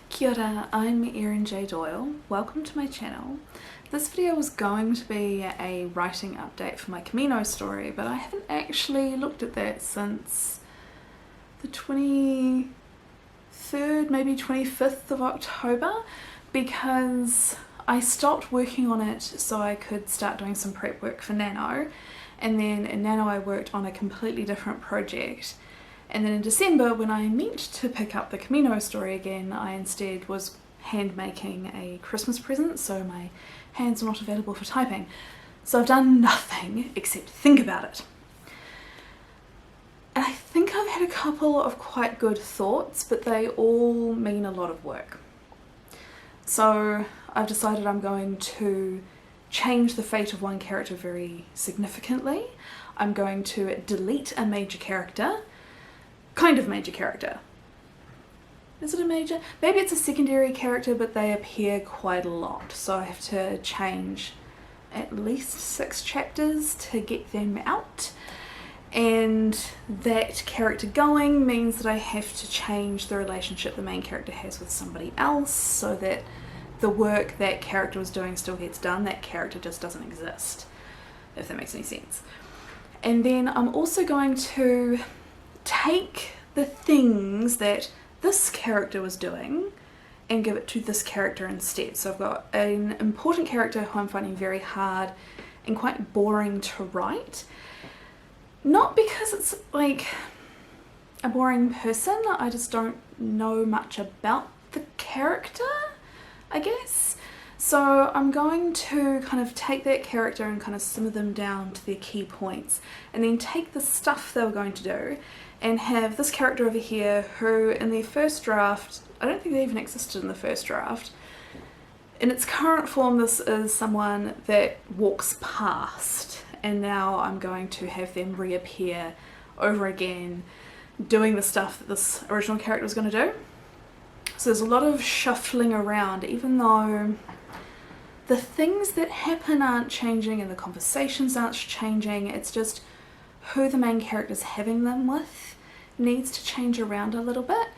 Kia ora, I'm Erin J. Doyle. Welcome to my channel. This video was going to be a writing update for my Camino story, but I haven't actually looked at that since the 23rd, maybe 25th of October, because I stopped working on it so I could start doing some prep work for Nano, and then in Nano I worked on a completely different project. And then in December, when I meant to pick up the Camino story again, I instead was hand making a Christmas present, so my hands were not available for typing. So I've done nothing except think about it. And I think I've had a couple of quite good thoughts, but they all mean a lot of work. So I've decided I'm going to change the fate of one character very significantly. I'm going to delete a major character. Kind of major character. Is it a major? Maybe it's a secondary character, but they appear quite a lot, so I have to change at least 6 chapters to get them out. And that character going means that I have to change the relationship the main character has with somebody else so that the work that character was doing still gets done. That character just doesn't exist, if that makes any sense. And then I'm also going to take the things that this character was doing and give it to this character instead. So I've got an important character who I'm finding very hard and quite boring to write. Not because it's like a boring person, I just don't know much about the character, I guess. So I'm going to kind of take that character and kind of simmer them down to their key points, and then take the stuff they were going to do and have this character over here who in their first draft, I don't think they even existed in the first draft. In its current form, this is someone that walks past, and now I'm going to have them reappear over again doing the stuff that this original character was going to do. So there's a lot of shuffling around, even though the things that happen aren't changing and the conversations aren't changing. It's just who the main character's having them with needs to change around a little bit.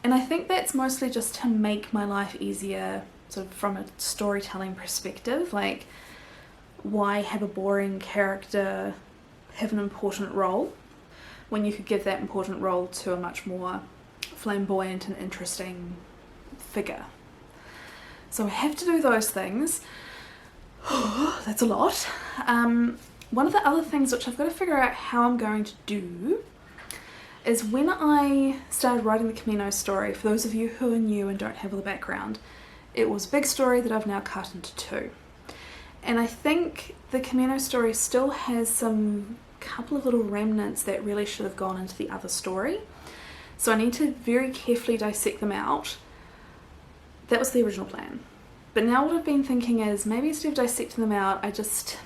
And I think that's mostly just to make my life easier, sort of from a storytelling perspective. Like, why have a boring character have an important role when you could give that important role to a much more flamboyant and interesting figure? So I have to do those things. That's a lot. One of the other things which I've got to figure out how I'm going to do is when I started writing the Camino story, for those of you who are new and don't have all the background, it was a big story that I've now cut into 2. And I think the Camino story still has some couple of little remnants that really should have gone into the other story. So I need to very carefully dissect them out. That was the original plan. But now what I've been thinking is maybe instead of dissecting them out, I just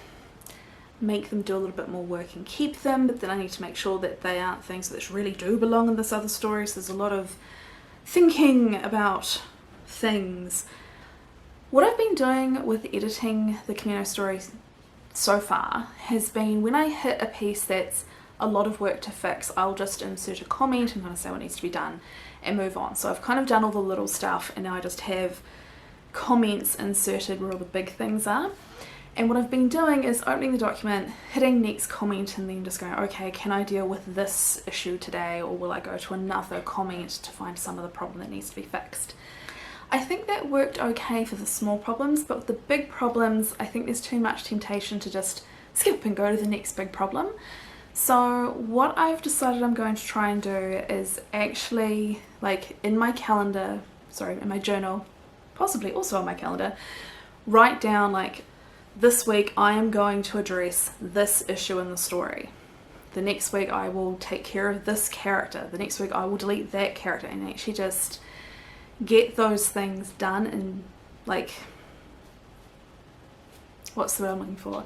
make them do a little bit more work and keep them, but then I need to make sure that they aren't things that really do belong in this other story. So there's a lot of thinking about things. What I've been doing with editing the Camino story so far has been, when I hit a piece that's a lot of work to fix, I'll just insert a comment and kind of say what needs to be done and move on. So I've kind of done all the little stuff, and now I just have comments inserted where all the big things are. And what I've been doing is opening the document, hitting next comment, and then just going, okay, can I deal with this issue today, or will I go to another comment to find some of the problem that needs to be fixed? I think that worked okay for the small problems, but with the big problems, I think there's too much temptation to just skip and go to the next big problem. So what I've decided I'm going to try and do is actually, like, in my calendar, in my journal, possibly also on my calendar, write down, like, this week I am going to address this issue in the story. The next week I will take care of this character. The next week I will delete that character, and actually just get those things done in, like, what's the word I'm looking for?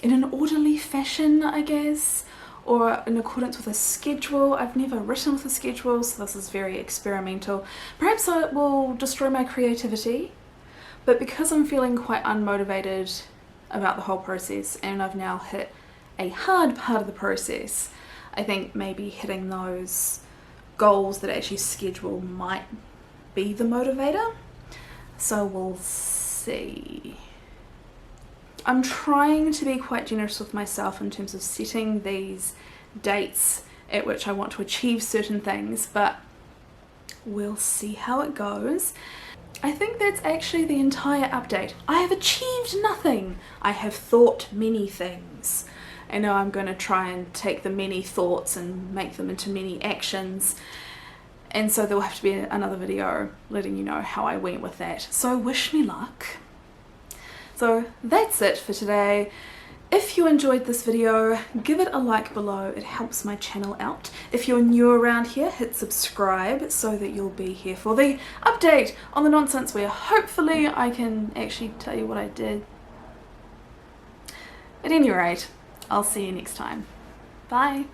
In an orderly fashion, I guess, or in accordance with a schedule. I've never written with a schedule, so this is very experimental. Perhaps it will destroy my creativity, but because I'm feeling quite unmotivated about the whole process, and I've now hit a hard part of the process, I think maybe hitting those goals that actually schedule might be the motivator. So we'll see. I'm trying to be quite generous with myself in terms of setting these dates at which I want to achieve certain things, but we'll see how it goes. I think that's actually the entire update. I have achieved nothing. I have thought many things. I know I'm going to try and take the many thoughts and make them into many actions, and so there will have to be another video letting you know how I went with that. So wish me luck. So that's it for today. If you enjoyed this video, give it a like below, it helps my channel out. If you're new around here, hit subscribe so that you'll be here for the update on the nonsense where hopefully I can actually tell you what I did. At any rate, I'll see you next time. Bye!